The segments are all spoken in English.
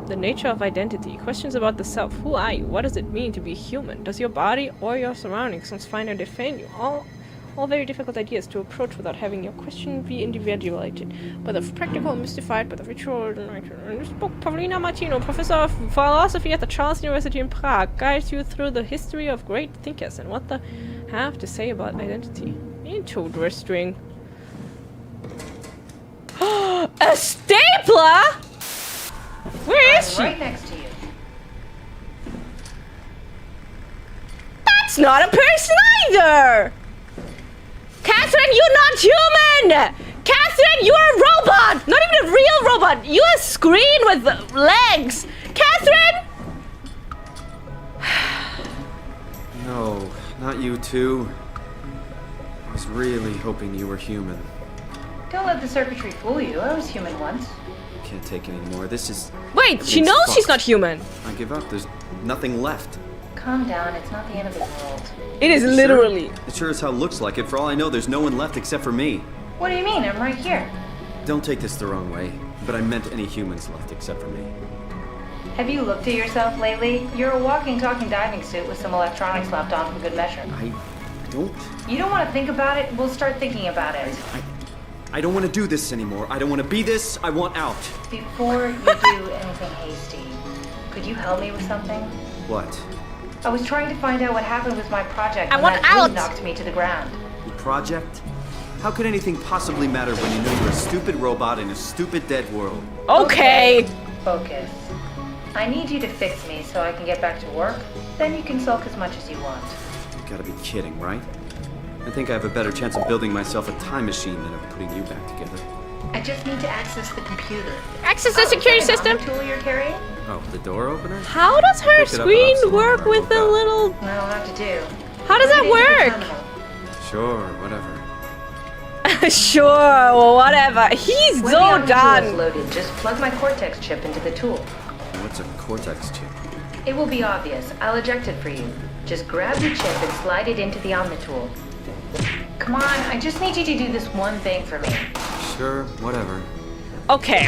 The nature of identity. Questions about the self. Who are you? What does it mean to be human? Does your body or your surroundings conspire and define you? All very difficult ideas to approach without having your question be individuated. By the practical and mystified, by the ritual. In this book, Paulina Martino, professor of philosophy at the Charles University in Prague, guides you through the history of great thinkers and what they have to say about identity. Into the string. A stapler? Where is she? Right next to you. That's not a person either! Catherine, you're not human! Catherine, you're a robot! Not even a real robot! You're a screen with legs! Catherine! No, not you too. I was really hoping you were human. Don't let the circuitry fool you. I was human once. Can't take any more. This is... Wait, she knows she's not human. I give up. There's nothing left. Calm down. It's not the end of the world. It is literally. It sure as hell looks like it. For all I know, there's no one left except for me. What do you mean? I'm right here. Don't take this the wrong way, but I meant any humans left except for me. Have you looked at yourself lately? You're a walking, talking diving suit with some electronics slapped on for good measure. I don't... You don't want to think about it? We'll start thinking about it. I don't want to do this anymore. I don't want to be this. I want out. Before you do anything hasty, could you help me with something? What? I was trying to find out what happened with my project I when want that out! dude knocked me to the ground. Your project? How could anything possibly matter when you know you're a stupid robot in a stupid dead world? Okay. Focus. I need you to fix me so I can get back to work. Then you can sulk as much as you want. You gotta be kidding, right? I think I have a better chance of building myself a time machine than of putting you back together. I just need to access the computer. Access the security is that system. another tool you're carrying? Oh, the door opener? How does her Pick it up and screen I'll work somewhere. with the little... I don't have to do. How does Put it that into the work? terminal. Sure, whatever. Sure, well, whatever. He's When so the Omni tool is done. loaded, just plug my Cortex chip into the tool. What's a Cortex chip? It will be obvious. I'll eject it for you. Just grab the chip and slide it into the Omni tool. Come on, I just need you to do this one thing for me. Sure, whatever. Okay.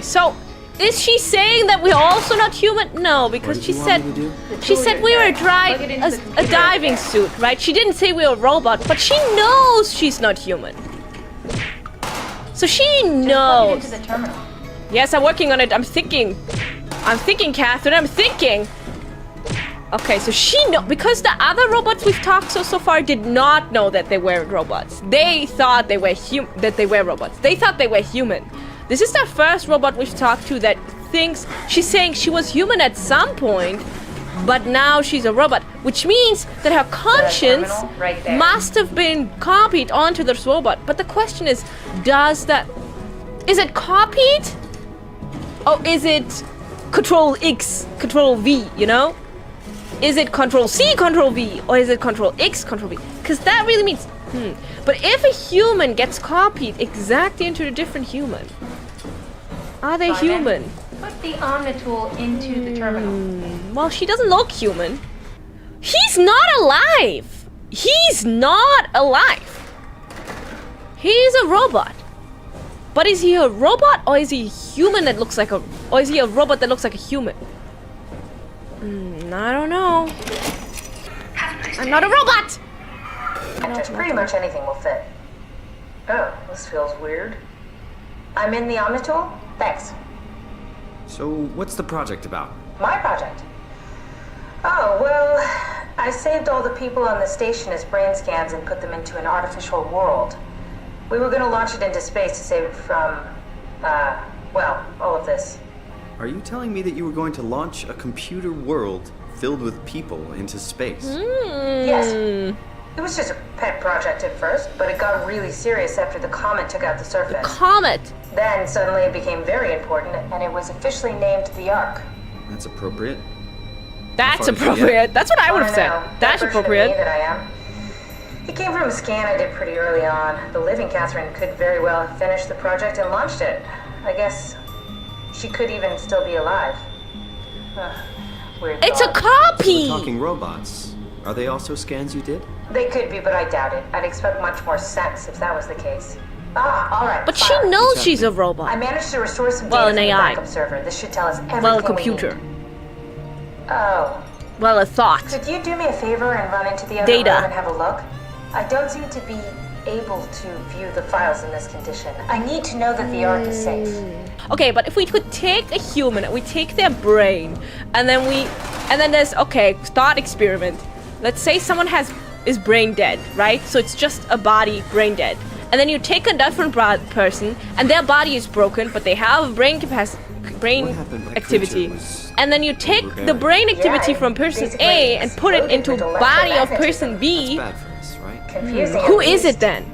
So, is she saying that we're also not human? No, because What she did you said... want me to do? She said we were a diving suit, right? She didn't say we were a robot, but she knows she's not human. So she Plug it knows. into the terminal. Yes, I'm working on it. I'm thinking, Catherine. I'm thinking. Okay, so she know because the other robots we've talked to so far did not know that they weren't robots. They thought they were robots. They thought they were human. This is the first robot we've talked to that thinks she's saying she was human at some point, but now she's a robot, which means that her conscience terminal right there. must have been copied onto this robot. But the question is is it copied? Or is it Control X, Control V, you know? Is it Control C, Control V, or is it Control X, Control V? Because that really means, But if a human gets copied exactly into a different human, are they Simon, human? Put the Omni tool into the terminal. Well, she doesn't look human. He's not alive. He's not alive. He's a robot. But is he a robot or is he a human that looks like or is he a robot that looks like a human? I don't know. I'm not a robot! Just pretty much anything will fit. Oh, this feels weird. I'm in the Omni tool? Thanks. So, what's the project about? My project? Oh, well, I saved all the people on the station as brain scans and put them into an artificial world. We were gonna launch it into space to save it from, well, all of this. Are you telling me that you were going to launch a computer world filled with people into space? Yes. It was just a pet project at first, but it got really serious after the comet took out the surface. Comet! Then suddenly it became very important, and it was officially named the Ark. That's appropriate. That's How far did you appropriate. get? That's what I would have know. said. That That's version of appropriate. me that I am. It came from a scan I did pretty early on. The living Catherine could very well have finished the project and launched it. I guess she could even still be alive. Weird It's a thought. copy! Talking robots. Are they also scans you did? They could be, but I doubt it. I'd expect much more sense if that was the case. Ah, all right. But fine. she knows What's she's a happening? I robot. managed to restore some Well, data an from the AI. backup server. This should tell us everything Well, a we computer. need. Oh. Well, a thought. Could you do me a favor and run into the other Data. room and have a look? I don't seem to be able to view the files in this condition. I need to know that the Ark is safe. Okay, but if we could take a human and we take their brain, and then there's, okay, thought experiment. Let's say someone is brain dead, right? So it's just a body brain dead. And then you take a different person, and their body is broken, but they have brain capacity, brain What happened? That activity. creature was And then you take the brain activity Yeah, from person basically A and put it exploded into with body of electromagnetism. person B. bad for us, right? Confusing. Who at is least. it then?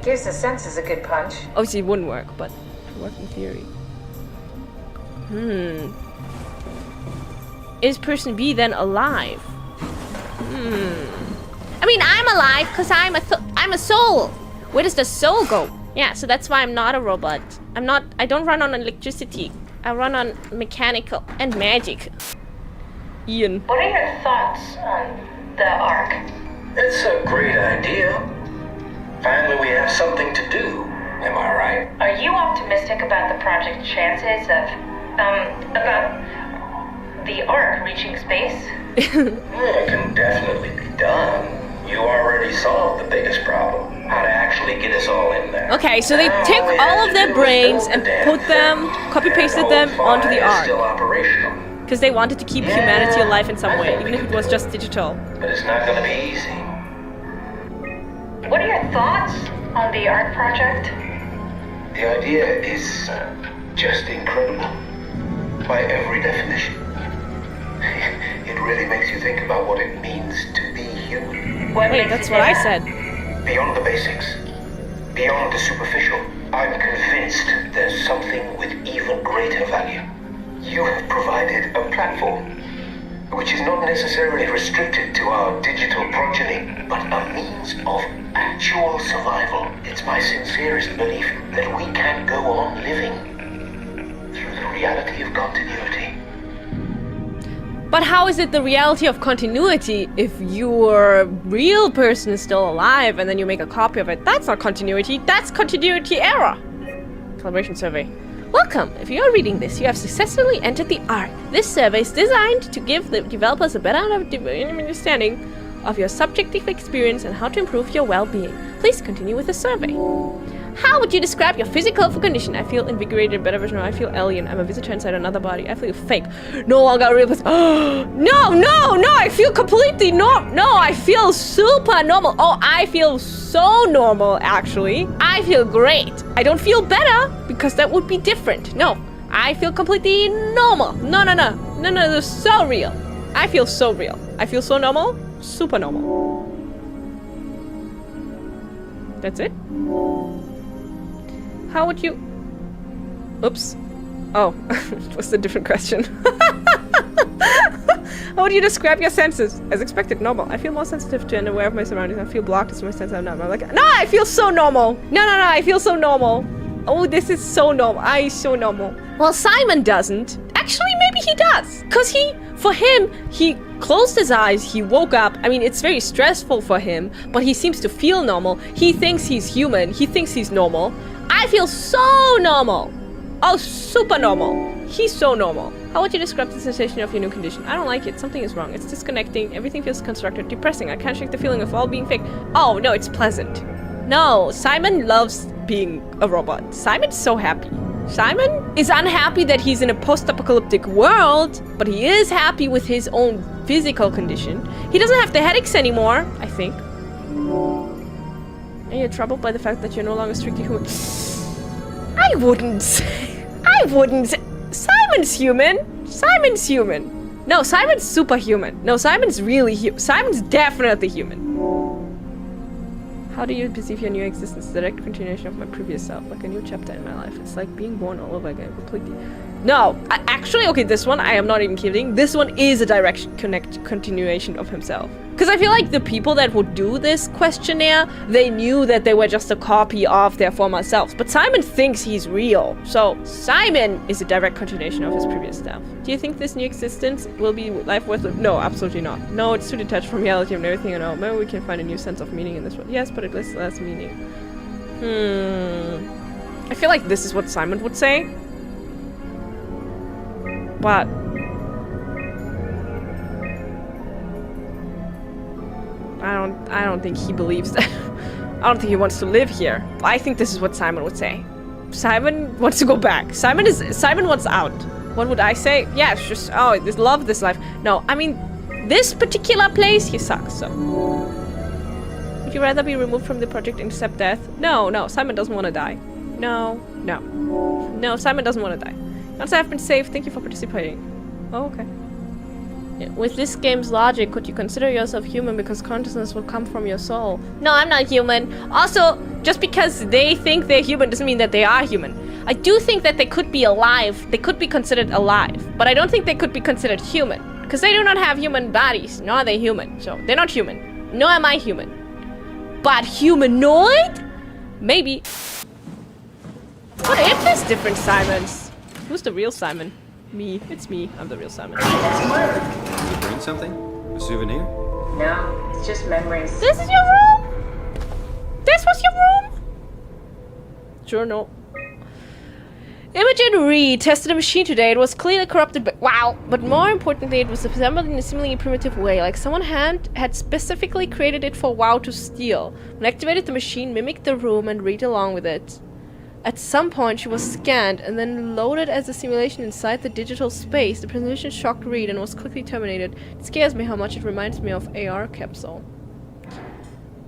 Gives the senses a good punch. Obviously it wouldn't work, but it would work in theory. Is person B then alive? I mean, I'm alive because I'm a soul. Where does the soul go? Yeah, so that's why I'm not a robot. I don't run on electricity. I run on mechanical and magic. Ian. What are your thoughts on the Ark? It's a great idea. Finally, we have something to do. Am I right? Are you optimistic about the project's chances of, about the Ark reaching space? It can definitely be done. You already solved the biggest problem. How to actually get us all in there. Okay, so they Now took we all have of to their do is brains build and the damn put them, thing. copy-pasted And them the onto the fly is Ark. still operational. Because they wanted to keep humanity alive in some way, even if it was just digital. But it's not going to be easy. What are your thoughts on the Ark project? The idea is just incredible. By every definition. It really makes you think about what it means to be human. What Wait, makes that's it what I different? said. Beyond the basics. Beyond the superficial. I'm convinced there's something with even greater value. You have provided a platform, which is not necessarily restricted to our digital progeny, but a means of actual survival. It's my sincerest belief that we can go on living through the reality of continuity. But how is it the reality of continuity if your real person is still alive and then you make a copy of it? That's not continuity, that's continuity error. Collaboration survey. Welcome! If you are reading this, you have successfully entered the Ark. This survey is designed to give the developers a better understanding of your subjective experience and how to improve your well-being. Please continue with the survey. How would you describe your physical condition? I feel invigorated, better version. I feel alien. I'm a visitor inside another body. I feel fake. No longer a real person. No! I feel completely no, I feel super normal. Oh, I feel so normal, actually. I feel great. I don't feel better because that would be different. No, I feel completely normal. No, they're so real. I feel so real. I feel so normal. Super normal. That's it? How would you... Oops. Oh, it was a different question. How would you describe your senses? As expected, normal. I feel more sensitive to and aware of my surroundings. I feel blocked as my sense I'm not. I'm like, no, I feel so normal. No, I feel so normal. Oh, this is so normal. I so normal. Well, Simon doesn't. Actually, maybe he does. Because for him, he closed his eyes, he woke up. I mean, it's very stressful for him, but he seems to feel normal. He thinks he's human. He thinks he's normal. I feel so normal. Oh, super normal. He's so normal. How would you describe the sensation of your new condition? I don't like it. Something is wrong. It's disconnecting. Everything feels constructed. Depressing. I can't shake the feeling of all being fake. Oh, no, it's pleasant. No, Simon loves being a robot. Simon's so happy. Simon is unhappy that he's in a post-apocalyptic world, but he is happy with his own physical condition. He doesn't have the headaches anymore, I think. Are you troubled by the fact that you're no longer strictly human? I wouldn't say. Simon's human. Simon's human. No, Simon's superhuman. No, Simon's really Simon's definitely human. How do you perceive your new existence? The direct continuation of my previous self, like a new chapter in my life. It's like being born all over again, completely. No, actually, okay, this one, I am not even kidding. This one is a direct continuation of himself. Because I feel like the people that would do this questionnaire, they knew that they were just a copy of their former selves. But Simon thinks he's real. So Simon is a direct continuation of his previous self. Do you think this new existence will be life worth living? No, absolutely not. No, it's too detached from reality and everything I know. Maybe we can find a new sense of meaning in this world. Yes, but it lists less meaning. I feel like this is what Simon would say. But I don't think he believes that. I don't think he wants to live here. I think this is what Simon would say. Simon wants to go back. Simon wants out. What would I say? Yeah, it's just, oh, I just love this life. No, I mean, this particular place, he sucks, so. Would you rather be removed from the project and accept death? No, Simon doesn't want to die. No, Simon doesn't want to die. Once I have been saved, thank you for participating. Oh, okay. Yeah, with this game's logic, could you consider yourself human because consciousness will come from your soul? No, I'm not human. Also, just because they think they're human doesn't mean that they are human. I do think that they could be alive. They could be considered alive. But I don't think they could be considered human. Because they do not have human bodies. Nor are they human. So, they're not human. Nor am I human. But humanoid? Maybe. What if there's different Simons? Who's the real Simon? Me. It's me. I'm the real Simon. Did you bring something? A souvenir? No, it's just memories. This is your room? This was your room? Sure, no. Imogen Reed tested a machine today. It was clearly corrupted, but wow. But more importantly, it was assembled in a seemingly primitive way, like someone had specifically created it for WoW to steal. When activated, the machine mimicked the room and read along with it. At some point, she was scanned and then loaded as a simulation inside the digital space. The transmission shocked Reed and was quickly terminated. It scares me how much it reminds me of AR capsule.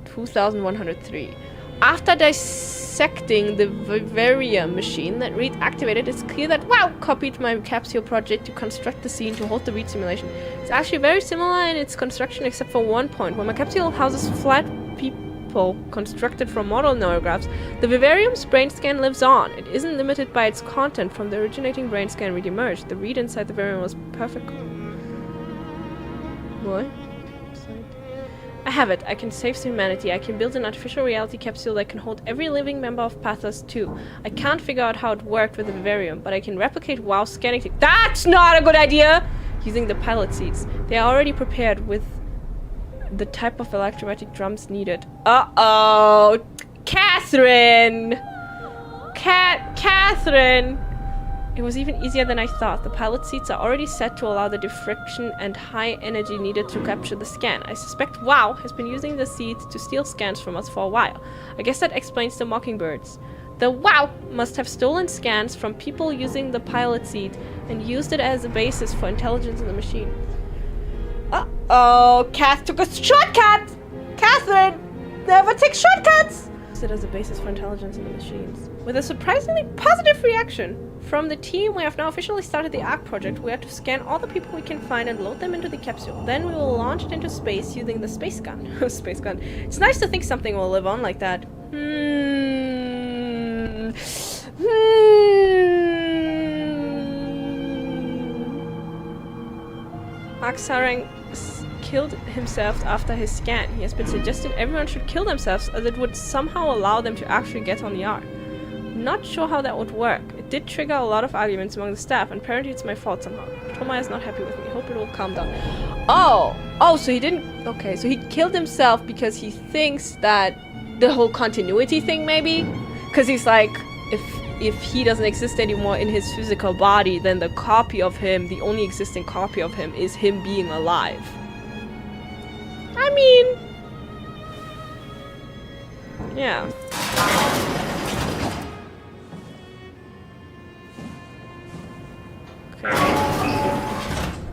2103. After dissecting the Vivarium machine that Reed activated, it's clear that WoW copied my capsule project to construct the scene to hold the Reed simulation. It's actually very similar in its construction except for one point. When my capsule houses flat people constructed from model neurographs, the Vivarium's brain scan lives on. It isn't limited by its content. From the originating brain scan Reed emerged. The Reed inside the Vivarium was perfect. What? I have it. I can save humanity. I can build an artificial reality capsule that can hold every living member of Pathos too. I can't figure out how it worked with the Vivarium, but I can replicate WoW scanning. That's not a good idea! Using the pilot seats. They are already prepared with the type of electromagnetic drums needed. Uh-oh! Catherine! Catherine! It was even easier than I thought. The pilot seats are already set to allow the diffraction and high energy needed to capture the scan. I suspect WoW has been using the seats to steal scans from us for a while. I guess that explains the Mockingbirds. The WoW must have stolen scans from people using the pilot seat and used it as a basis for intelligence in the machine. Uh-oh, Kath took a shortcut! Catherine, never take shortcuts! Used it as a basis for intelligence in the machines. With a surprisingly positive reaction from the team, we have now officially started the ARC project. We have to scan all the people we can find and load them into the capsule. Then we will launch it into space using the space gun. Space gun. It's nice to think something will live on like that. Mark Sarang killed himself after his scan. He has been suggesting everyone should kill themselves as it would somehow allow them to actually get on the Ark. Not sure how that would work. It did trigger a lot of arguments among the staff, and apparently it's my fault somehow. Toma is not happy with me. Hope it will calm down. Oh, so he didn't... Okay, so he killed himself because he thinks that the whole continuity thing, maybe? Because he's like, if he doesn't exist anymore in his physical body, then the copy of him, the only existing copy of him, is him being alive. I mean... yeah.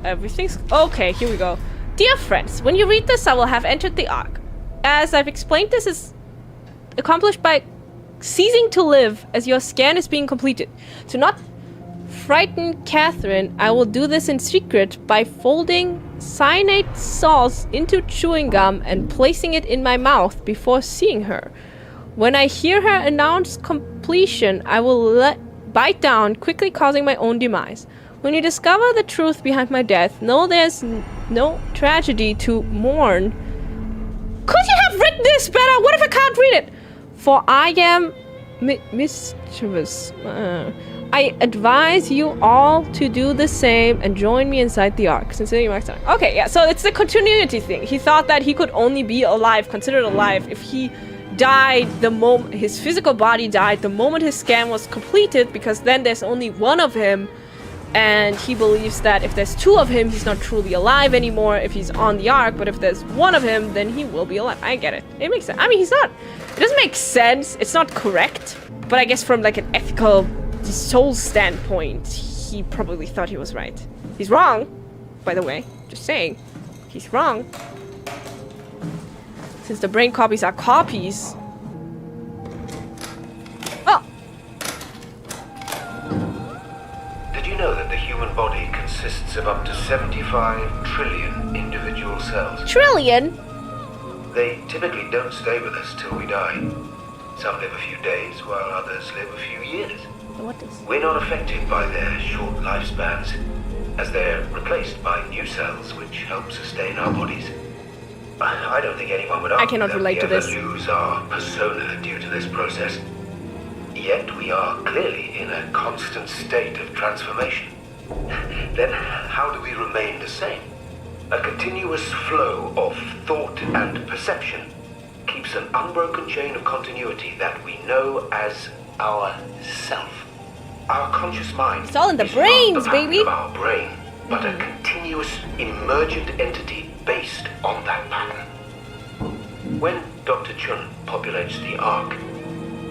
Everything's... okay, here we go. Dear friends, when you read this, I will have entered the Ark. As I've explained, this is accomplished by ceasing to live as your scan is being completed. To not frighten Catherine, I will do this in secret by folding cyanide sauce into chewing gum and placing it in my mouth before seeing her. When I hear her announce completion, I will bite down, quickly causing my own demise. When you discover the truth behind my death, know there's no tragedy to mourn. Could you have written this better? What if I can't read it? For I am mischievous. I advise you all to do the same and join me inside the Ark. Sincerely, Mark. Okay, yeah, so it's the continuity thing. He thought that he could only be alive, considered alive, if he died the moment his physical body died the moment his scan was completed, because then there's only one of him, and he believes that if there's two of him, he's not truly alive anymore if he's on the Ark, but if there's one of him, then he will be alive. I get it. It makes sense. I mean, it doesn't make sense. It's not correct, but I guess from like an ethical soul standpoint, he probably thought he was right. He's wrong, by the way. Just saying. He's wrong. Since the brain copies are copies. Oh! Did you know that the human body consists of up to 75 trillion individual cells? Trillion? They typically don't stay with us till we die. Some live a few days, while others live a few years. What is? We're not affected by their short lifespans, as they're replaced by new cells which help sustain our bodies. I don't think anyone would argue I cannot that relate we to ever this. lose our persona due to this process. Yet we are clearly in a constant state of transformation. Then how do we remain the same? A continuous flow of thought and perception keeps an unbroken chain of continuity that we know as our self. Our conscious mind It's all in the is brains, not the pattern baby. of our brain, but a continuous emergent entity based on that pattern. When Dr. Chun populates the Ark,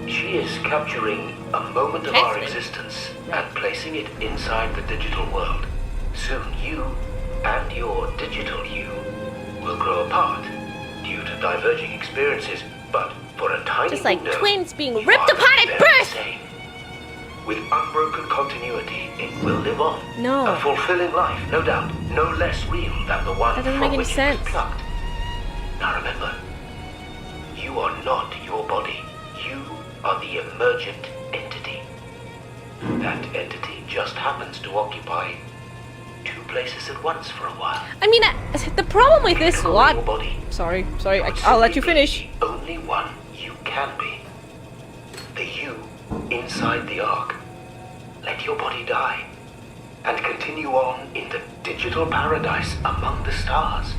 she is capturing a moment of our existence and placing it inside the digital world. Soon you and your digital you will grow apart due to diverging experiences, but for a tiny Just like window, twins being you ripped are apart at very birth! same. With unbroken continuity, it will live on. No. A fulfilling life, no doubt, no less real than the one That doesn't from make any which it sense. was plucked. Now remember, you are not your body. You are the emergent entity. That entity just happens to occupy two places at once for a while. I mean, the problem with this Control lot... your body. Sorry, You would I'll let simply you finish. be the only one you can be. The you inside the Ark. Let your body die and continue on in the digital paradise among the stars.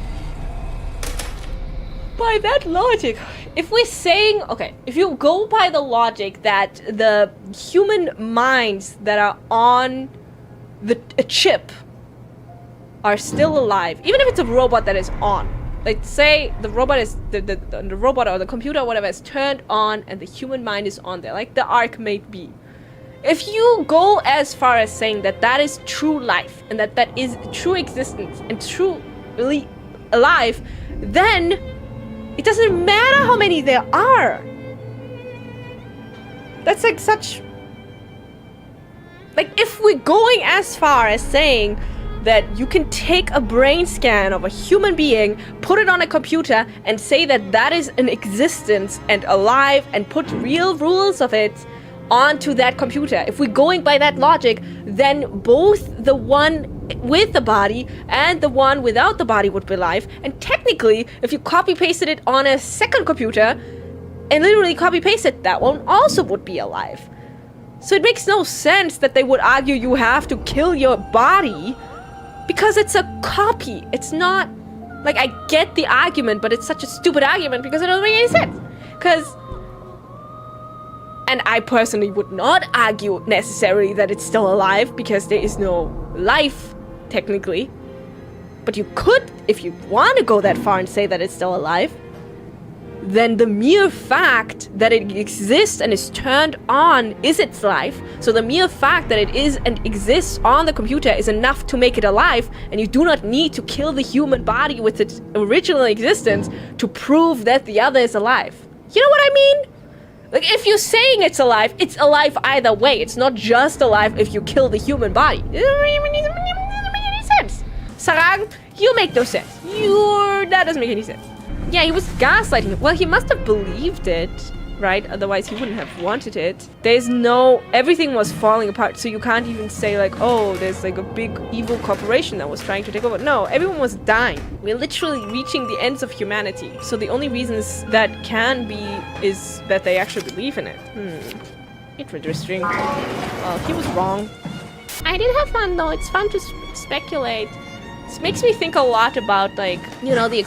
By that logic, if we're saying... Okay, if you go by the logic that the human minds that are on a chip are still alive, even if it's a robot that is on. Like, say the robot is... The robot or the computer or whatever is turned on and the human mind is on there, like the Ark may be. If you go as far as saying that that is true life and that is true existence and truly alive, then it doesn't matter how many there are. That's like such... Like, if we're going as far as saying that you can take a brain scan of a human being, put it on a computer, and say that that is an existence and alive and put real rules of it onto that computer. If we're going by that logic, then both the one with the body and the one without the body would be alive. And technically, if you copy-pasted it on a second computer and literally copy-pasted, that one also would be alive. So it makes no sense that they would argue you have to kill your body because it's a copy. It's not... Like, I get the argument, but it's such a stupid argument because it doesn't make any sense. Because... And I personally would not argue necessarily that it's still alive because there is no life, technically. But you could, if you want to go that far and say that it's still alive, then the mere fact that it exists and is turned on is its life. So the mere fact that it is and exists on the computer is enough to make it alive, and you do not need to kill the human body with its original existence to prove that the other is alive. You know what I mean? Like, if you're saying it's alive either way. It's not just alive if you kill the human body. It doesn't make any sense. Sarang, you make no sense. That doesn't make any sense. Yeah, he was gaslighting. Well, he must have believed it, right? Otherwise, he wouldn't have wanted it. Everything was falling apart, so you can't even say, like, oh, there's like a big evil corporation that was trying to take over. No, everyone was dying. We're literally reaching the ends of humanity. So the only reasons that can be is that they actually believe in it. Interesting. Well, he was wrong. I did have fun, though. It's fun to speculate. This makes me think a lot about, like, you know, the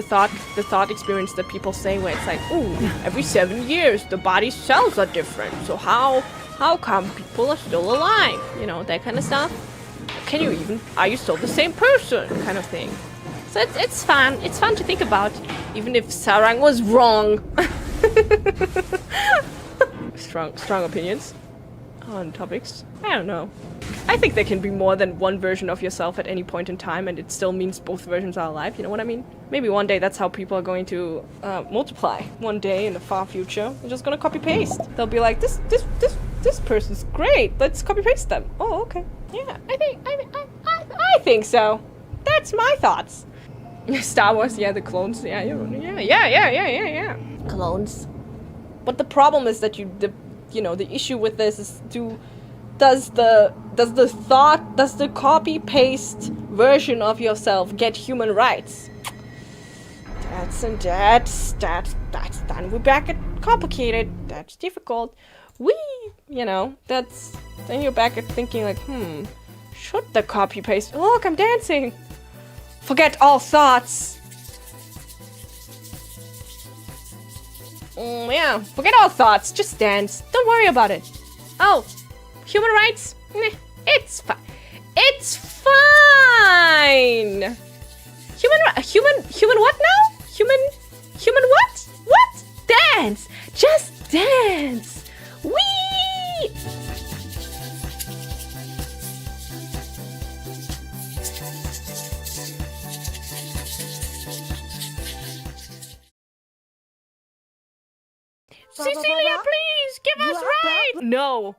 thought experience that people say where it's like, ooh, every 7 years the body's cells are different, so how come people are still alive? You know, that kind of stuff. Are you still the same person? Kind of thing. So it's fun. It's fun to think about, even if Sarang was wrong. Strong opinions on topics. I don't know. I think there can be more than one version of yourself at any point in time, and it still means both versions are alive. You know what I mean? Maybe one day that's how people are going to multiply. One day in the far future, they're just gonna copy paste. They'll be like, this person's great. Let's copy paste them. Oh, okay. Yeah, I think so. That's my thoughts. Star Wars, yeah, the clones, yeah. Clones. But the problem is that the issue with this is does the copy paste version of yourself get human rights? That's done. We're back at complicated. That's difficult. Then you're back at thinking like, should the copy paste? Look, I'm dancing. Forget all thoughts. Yeah, forget all thoughts. Just dance. Don't worry about it. Oh, human rights? It's fine. It's fine. Human what now? Human what? What? Dance. Just dance. Whee! Cecilia, please give us right. No.